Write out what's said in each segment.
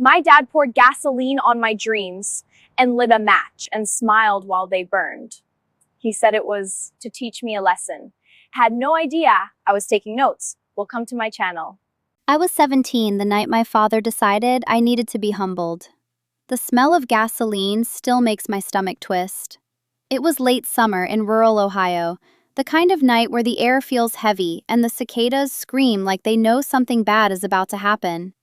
My dad poured gasoline on my dreams and lit a match and smiled while they burned. He said it was to teach me a lesson. Had no idea I was taking notes. Welcome to my channel. I was 17 the night my father decided I needed to be humbled. The smell of gasoline still makes my stomach twist. It was late summer in rural Ohio, the kind of night where the air feels heavy and the cicadas scream like they know something bad is about to happen.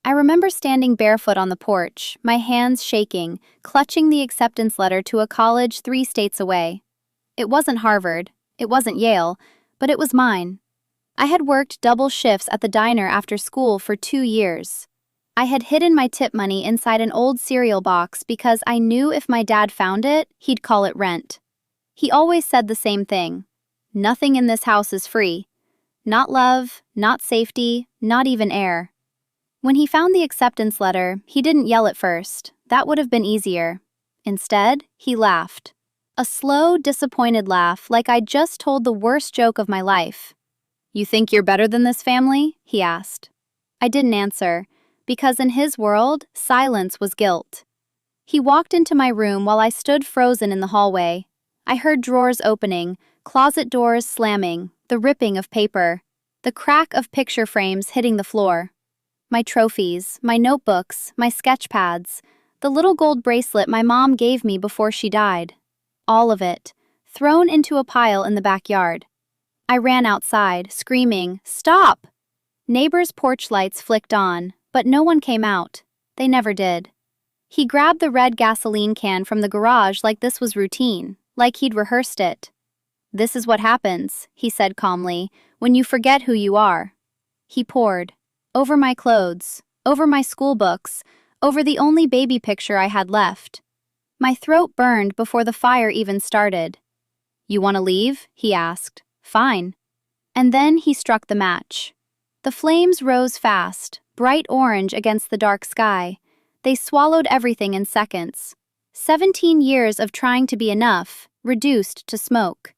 I remember standing barefoot on the porch, my hands shaking, clutching the acceptance letter to a college 3 states away. It wasn't Harvard, it wasn't Yale, but it was mine. I had worked double shifts at the diner after school for 2 years. I had hidden my tip money inside an old cereal box because I knew if my dad found it, he'd call it rent. He always said the same thing. Nothing in this house is free. Not love, not safety, not even air. When he found the acceptance letter, he didn't yell at first. That would have been easier. Instead, he laughed. A slow, disappointed laugh, like I'd just told the worst joke of my life. "You think you're better than this family?" he asked. I didn't answer, because in his world, silence was guilt. He walked into my room while I stood frozen in the hallway. I heard drawers opening, closet doors slamming, the ripping of paper, the crack of picture frames hitting the floor. My trophies, my notebooks, my sketch pads, the little gold bracelet my mom gave me before she died. All of it, thrown into a pile in the backyard. I ran outside, screaming, "Stop!" Neighbors' porch lights flicked on, but no one came out. They never did. He grabbed the red gasoline can from the garage like this was routine, like he'd rehearsed it. "This is what happens," he said calmly, "when you forget who you are." He poured. Over my clothes, over my school books, over the only baby picture I had left. My throat burned before the fire even started. "You want to leave?" he asked. "Fine." And then he struck the match. The flames rose fast, bright orange against the dark sky. They swallowed everything in seconds. 17 years of trying to be enough, reduced to smoke.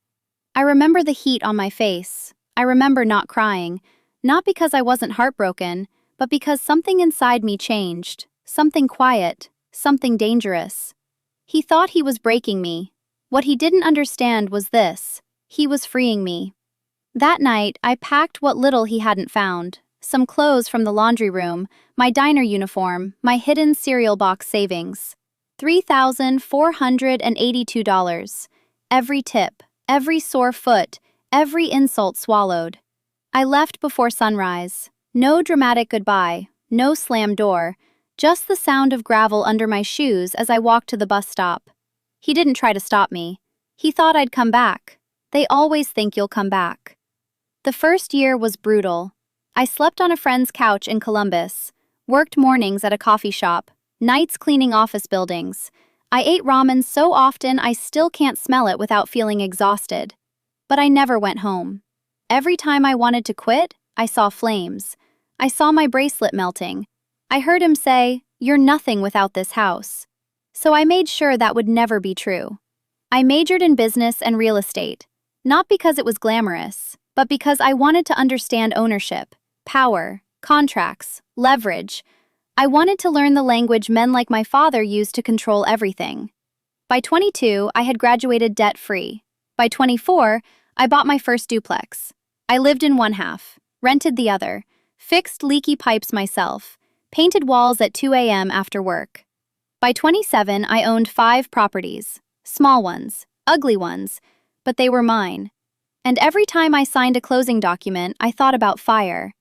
I remember the heat on my face. I remember not crying. Not because I wasn't heartbroken, but because something inside me changed. Something quiet, something dangerous. He thought he was breaking me. What he didn't understand was this: he was freeing me. That night, I packed what little he hadn't found. Some clothes from the laundry room, my diner uniform, my hidden cereal box savings. $3,482. Every tip, every sore foot, every insult swallowed. I left before sunrise. No dramatic goodbye, no slam door, just the sound of gravel under my shoes as I walked to the bus stop. He didn't try to stop me. He thought I'd come back. They always think you'll come back. The first year was brutal. I slept on a friend's couch in Columbus, worked mornings at a coffee shop, nights cleaning office buildings. I ate ramen so often I still can't smell it without feeling exhausted. But I never went home. Every time I wanted to quit, I saw flames. I saw my bracelet melting. I heard him say, "You're nothing without this house." So I made sure that would never be true. I majored in business and real estate, not because it was glamorous, but because I wanted to understand ownership, power, contracts, leverage. I wanted to learn the language men like my father used to control everything. By 22, I had graduated debt-free. By 24, I bought my first duplex. I lived in one half, rented the other, fixed leaky pipes myself, painted walls at 2 a.m. after work. By 27, I owned 5 properties, small ones, ugly ones, but they were mine. And every time I signed a closing document, I thought about fire.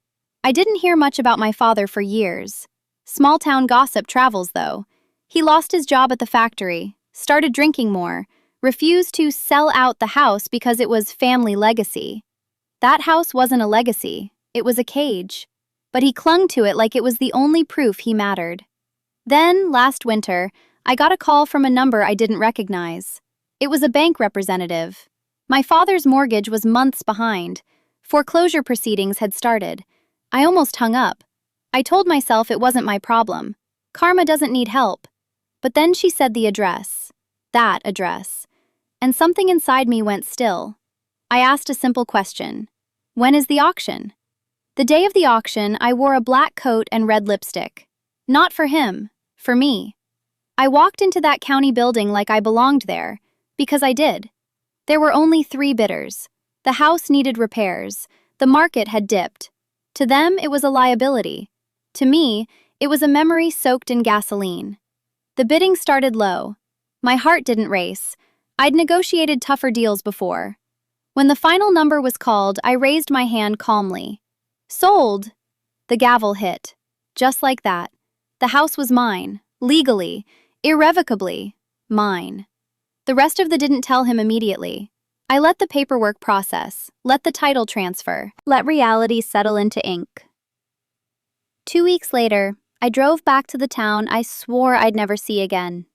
I didn't hear much about my father for years. Small-town gossip travels, though. He lost his job at the factory, started drinking more, refused to sell out the house because it was family legacy. That house wasn't a legacy, it was a cage. But he clung to it like it was the only proof he mattered. Then, last winter, I got a call from a number I didn't recognize. It was a bank representative. My father's mortgage was months behind. Foreclosure proceedings had started. I almost hung up. I told myself it wasn't my problem. Karma doesn't need help. But then she said the address. That address. And something inside me went still. I asked a simple question. When is the auction? The day of the auction, I wore a black coat and red lipstick. Not for him, for me. I walked into that county building like I belonged there, because I did. There were only 3 bidders. The house needed repairs. The market had dipped. To them, it was a liability. To me, it was a memory soaked in gasoline. The bidding started low. My heart didn't race. I'd negotiated tougher deals before. When the final number was called, I raised my hand calmly. Sold! The gavel hit. Just like that. The house was mine, legally, irrevocably mine. The rest of the didn't tell him immediately. I let the paperwork process, let the title transfer, let reality settle into ink. 2 weeks later, I drove back to the town I swore I'd never see again.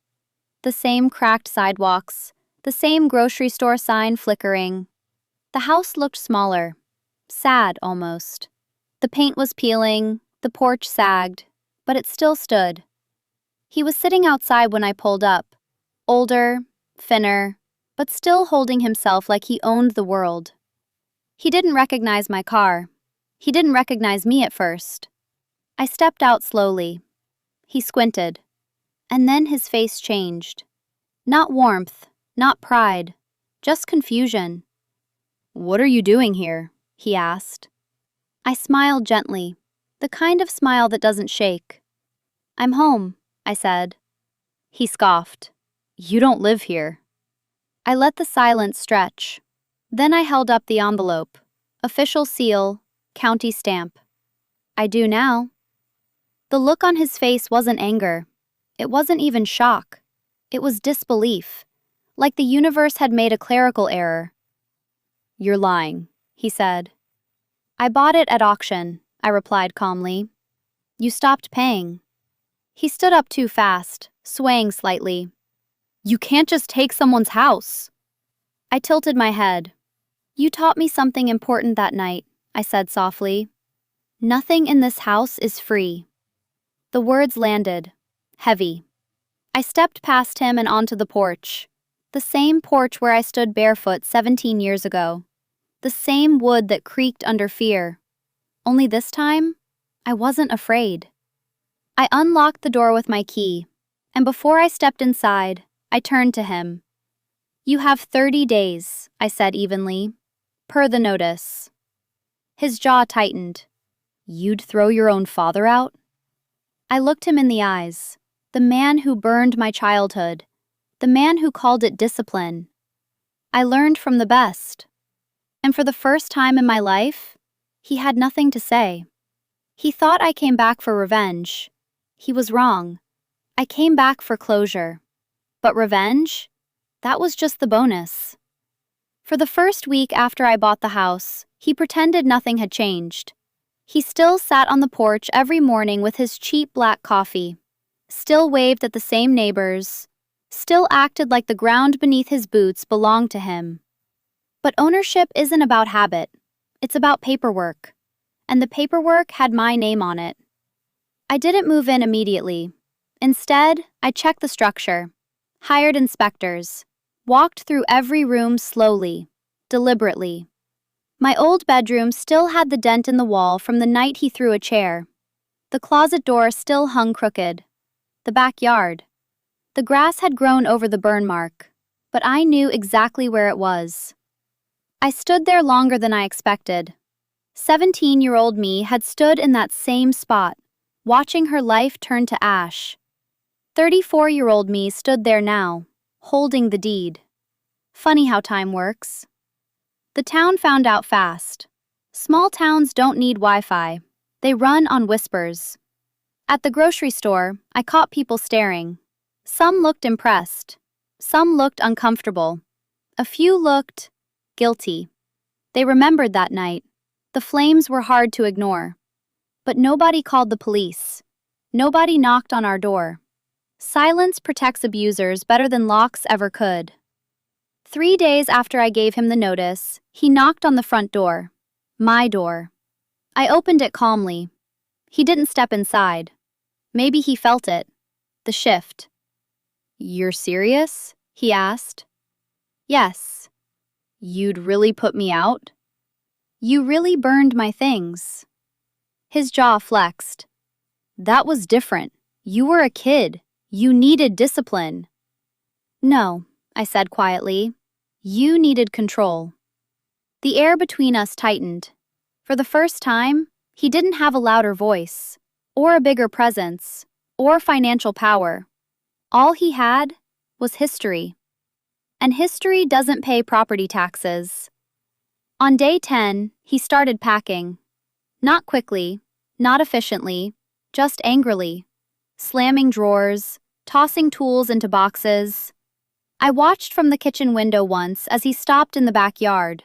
The same cracked sidewalks, the same grocery store sign flickering. The house looked smaller, sad almost. The paint was peeling, the porch sagged, but it still stood. He was sitting outside when I pulled up, older, thinner, but still holding himself like he owned the world. He didn't recognize my car. He didn't recognize me at first. I stepped out slowly. He squinted. And then his face changed. Not warmth, not pride, just confusion. "What are you doing here?" he asked. I smiled gently, the kind of smile that doesn't shake. "I'm home," I said. He scoffed. "You don't live here." I let the silence stretch. Then I held up the envelope. Official seal, county stamp. "I do now." The look on his face wasn't anger. It wasn't even shock. It was disbelief, like the universe had made a clerical error. "You're lying," he said. "I bought it at auction," I replied calmly. "You stopped paying." He stood up too fast, swaying slightly. "You can't just take someone's house." I tilted my head. "You taught me something important that night," I said softly. "Nothing in this house is free." The words landed, heavy. I stepped past him and onto the porch. The same porch where I stood barefoot 17 years ago. The same wood that creaked under fear. Only this time, I wasn't afraid. I unlocked the door with my key, and before I stepped inside, I turned to him. "You have 30 days, I said evenly, per the notice." His jaw tightened. "You'd throw your own father out?" I looked him in the eyes. The man who burned my childhood. The man who called it discipline. I learned from the best. And for the first time in my life, he had nothing to say. He thought I came back for revenge. He was wrong. I came back for closure. But revenge? That was just the bonus. For the first week after I bought the house, he pretended nothing had changed. He still sat on the porch every morning with his cheap black coffee, still waved at the same neighbors, still acted like the ground beneath his boots belonged to him. But ownership isn't about habit. It's about paperwork. And the paperwork had my name on it. I didn't move in immediately. Instead, I checked the structure, hired inspectors, walked through every room slowly, deliberately. My old bedroom still had the dent in the wall from the night he threw a chair. The closet door still hung crooked. The backyard. The grass had grown over the burn mark, but I knew exactly where it was. I stood there longer than I expected. 17-year-old me had stood in that same spot, watching her life turn to ash. 34-year-old me stood there now, holding the deed. Funny how time works. The town found out fast. Small towns don't need Wi-Fi. They run on whispers. At the grocery store, I caught people staring. Some looked impressed. Some looked uncomfortable. A few looked guilty. They remembered that night. The flames were hard to ignore. But nobody called the police. Nobody knocked on our door. Silence protects abusers better than locks ever could. 3 days after I gave him the notice, he knocked on the front door. My door. I opened it calmly. He didn't step inside. Maybe he felt it. The shift. "You're serious?" he asked. "Yes." "You'd really put me out?" "You really burned my things." His jaw flexed. "That was different," You were a kid. You needed discipline. No, I said quietly. You needed control. The air between us tightened. For the first time, he didn't have a louder voice, or a bigger presence, or financial power. All he had was history. And history doesn't pay property taxes. On day 10, he started packing. Not quickly, not efficiently, just angrily. Slamming drawers, tossing tools into boxes. I watched from the kitchen window once as he stopped in the backyard.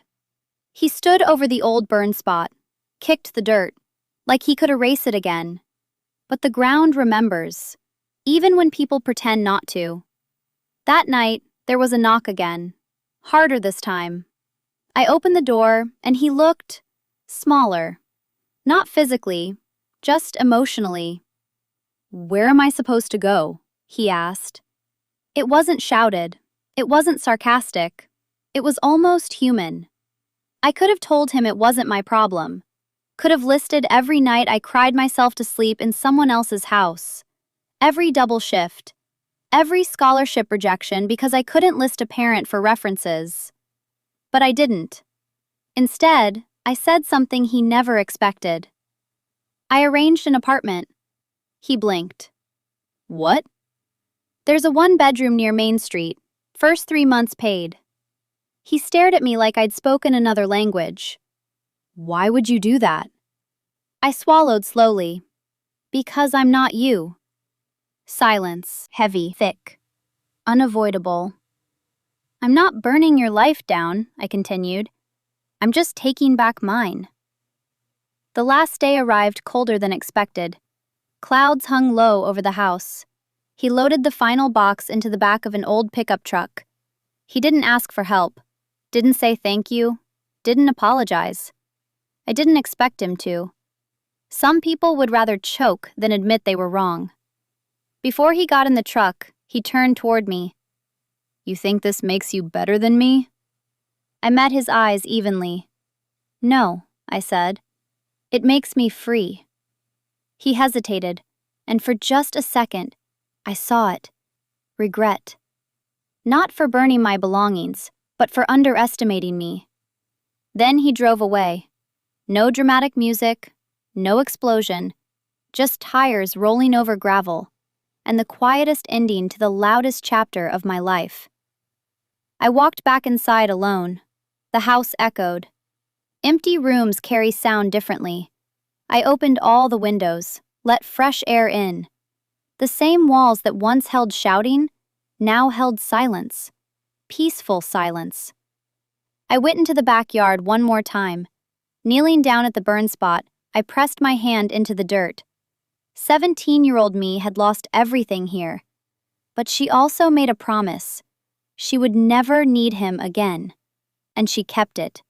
He stood over the old burn spot, kicked the dirt, like he could erase it again. But the ground remembers, even when people pretend not to. That night, there was a knock again, harder this time. I opened the door, and he looked smaller. Not physically, just emotionally. "Where am I supposed to go?" he asked. It wasn't shouted. It wasn't sarcastic. It was almost human. I could have told him it wasn't my problem. Could have listed every night I cried myself to sleep in someone else's house. Every double shift. Every scholarship rejection because I couldn't list a parent for references. But I didn't. Instead, I said something he never expected. "I arranged an apartment." He blinked. "What?" "There's a one-bedroom near Main Street. First 3 months paid." He stared at me like I'd spoken another language. "Why would you do that?" I swallowed slowly. "Because I'm not you." Silence, heavy, thick, unavoidable. "I'm not burning your life down," I continued. "I'm just taking back mine." The last day arrived colder than expected. Clouds hung low over the house. He loaded the final box into the back of an old pickup truck. He didn't ask for help, didn't say thank you, didn't apologize. I didn't expect him to. Some people would rather choke than admit they were wrong. Before he got in the truck, he turned toward me. "You think this makes you better than me?" I met his eyes evenly. "No," I said. "It makes me free." He hesitated, and for just a second, I saw it. Regret. Not for burning my belongings, but for underestimating me. Then he drove away. No dramatic music, no explosion, just tires rolling over gravel, and the quietest ending to the loudest chapter of my life. I walked back inside alone. The house echoed. Empty rooms carry sound differently. I opened all the windows, let fresh air in. The same walls that once held shouting, now held silence. Peaceful silence. I went into the backyard one more time. Kneeling down at the burn spot, I pressed my hand into the dirt. 17-year-old me had lost everything here. But she also made a promise. She would never need him again. And she kept it.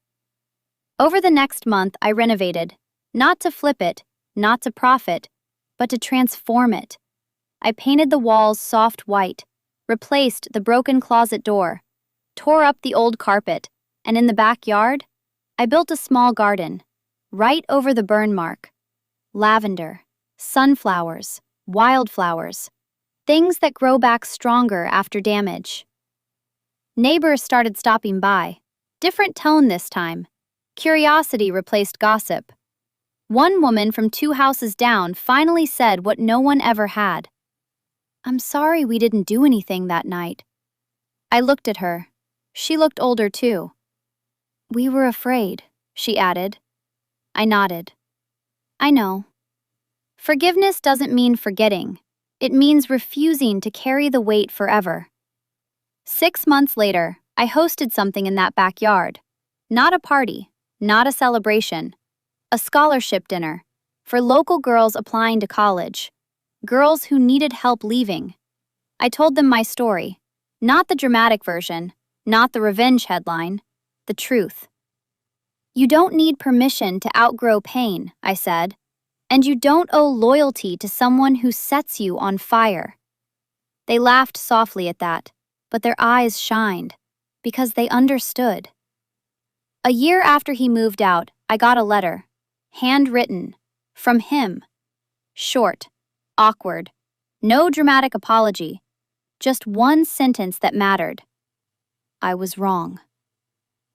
Over the next month, I renovated. Not to flip it, not to profit, but to transform it. I painted the walls soft white, replaced the broken closet door, tore up the old carpet, and in the backyard, I built a small garden, right over the burn mark. Lavender, sunflowers, wildflowers, things that grow back stronger after damage. Neighbors started stopping by. Different tone this time. Curiosity replaced gossip. One woman from 2 houses down finally said what no one ever had. "I'm sorry we didn't do anything that night." I looked at her. She looked older too. "We were afraid," she added. I nodded. "I know." Forgiveness doesn't mean forgetting. It means refusing to carry the weight forever. 6 months later, I hosted something in that backyard. Not a party, not a celebration. A scholarship dinner for local girls applying to college. Girls who needed help leaving. I told them my story. Not the dramatic version, not the revenge headline, the truth. "You don't need permission to outgrow pain," I said. "And you don't owe loyalty to someone who sets you on fire." They laughed softly at that, but their eyes shined, because they understood. A year after he moved out, I got a letter, handwritten, from him. Short, awkward, No dramatic apology, just one sentence that mattered. I was wrong.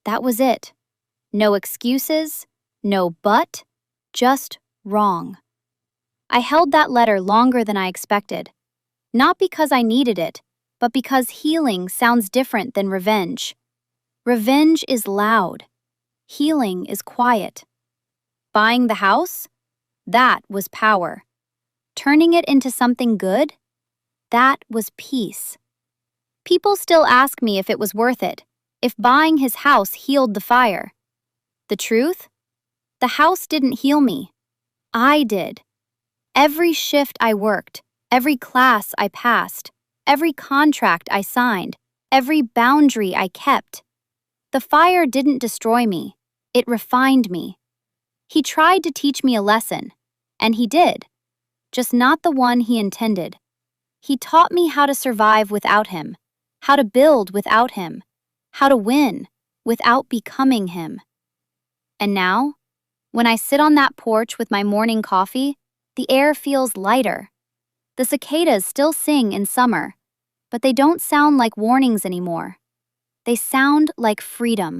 That was it. No excuses, no but, just wrong. I held that letter longer than I expected, not because I needed it, but because healing sounds different than revenge. Revenge is loud. Healing is quiet. Buying the house? That was power. Turning it into something good? That was peace. People still ask me if it was worth it, if buying his house healed the fire. The truth? The house didn't heal me. I did. Every shift I worked, every class I passed, every contract I signed, every boundary I kept. The fire didn't destroy me. It refined me. He tried to teach me a lesson, and he did, just not the one he intended. He taught me how to survive without him, how to build without him, how to win without becoming him. And now, when I sit on that porch with my morning coffee, the air feels lighter. The cicadas still sing in summer, but they don't sound like warnings anymore. They sound like freedom.